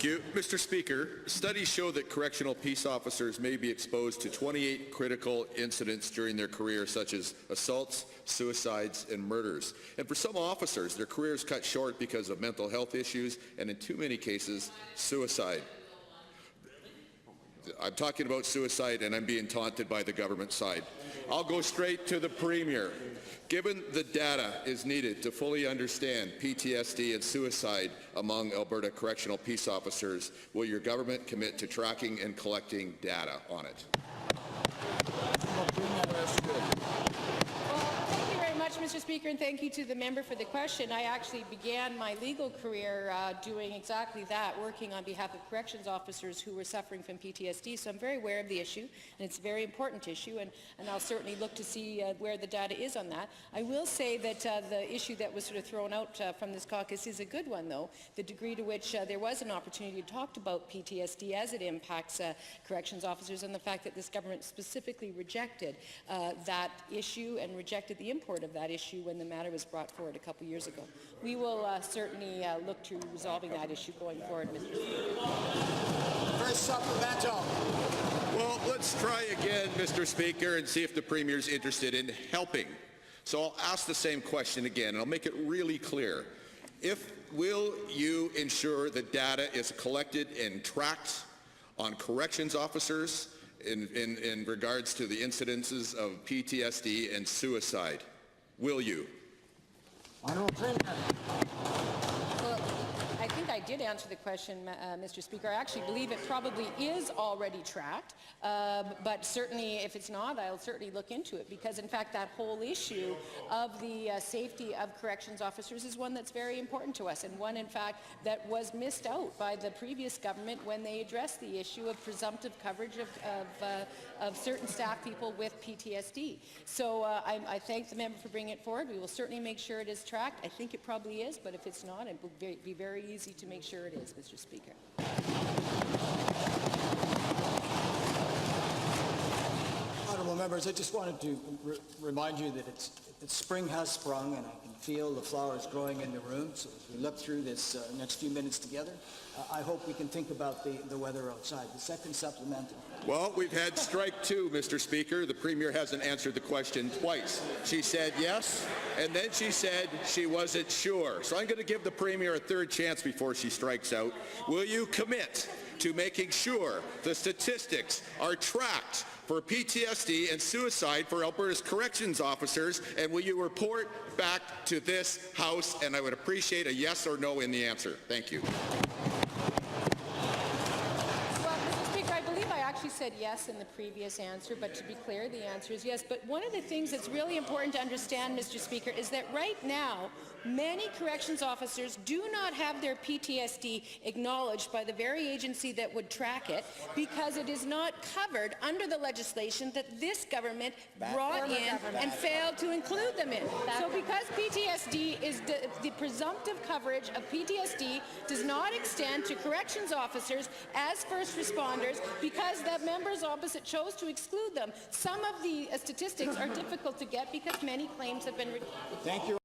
Thank you. Mr. Speaker, studies show that correctional peace officers may be exposed to 28 critical incidents during their career, such as assaults, suicides, and murders. And for some officers, their careers cut short because of mental health issues and, in too many cases, suicide. I'm talking about suicide, and I'm being taunted by the government side. I'll go straight to the Premier. Given the data is needed to fully understand PTSD and suicide among Alberta correctional peace officers, will your government commit to tracking and collecting data on it? Mr. Speaker, and thank you to the member for the question. I actually began my legal career doing exactly that, working on behalf of corrections officers who were suffering from PTSD, so I'm very aware of the issue, and it's a very important issue, and I'll certainly look to see where the data is on that. I will say that the issue that was sort of thrown out from this caucus is a good one, though, the degree to which there was an opportunity to talk about PTSD as it impacts corrections officers, and the fact that this government specifically rejected that issue and rejected the import of that issue when the matter was brought forward a couple years ago. We will certainly look to resolving that issue going forward, Mr. Speaker. First supplemental. Well, let's try again, Mr. Speaker, and see if the Premier's interested in helping. So I'll ask the same question again, and I'll make it really clear. Will you ensure that data is collected and tracked on corrections officers in regards to the incidences of PTSD and suicide? Will you? Well, I think I did answer the question, Mr. Speaker. I actually believe it probably is already tracked, but certainly if it's not, I'll certainly look into it, because in fact that whole issue of the safety of corrections officers is one that's very important to us, and one in fact that was missed out by the previous government when they addressed the issue of presumptive coverage of certain staff people with PTSD. So I thank the member for bringing it forward. We will certainly make sure it is tracked. I think it probably is, but if it's not, it will be very easy to make sure it is, Mr. Speaker. Honourable members, I just wanted to remind you that spring has sprung, and I can feel the flowers growing in the room. So as we look through this next few minutes together, I hope we can think about the weather outside. The second supplemental. Well, we've had strike two, Mr. Speaker. The Premier hasn't answered the question twice. She said yes, and then she said she wasn't sure. So I'm going to give the Premier a third chance before she strikes out. Will you commit to making sure the statistics are tracked for PTSD and suicide for Alberta's corrections officers, and will you report back to this House? And I would appreciate a yes or no in the answer. Thank you. I said yes in the previous answer, but to be clear, the answer is yes. But one of the things that's really important to understand, Mr. Speaker, is that right now, many corrections officers do not have their PTSD acknowledged by the very agency that would track it, because it is not covered under the legislation that this government brought in and failed to include them in. So because PTSD is the presumptive coverage of PTSD does not extend to corrections officers as first responders, because the members opposite chose to exclude them. Some of the statistics are difficult to get because many claims have been... Thank you.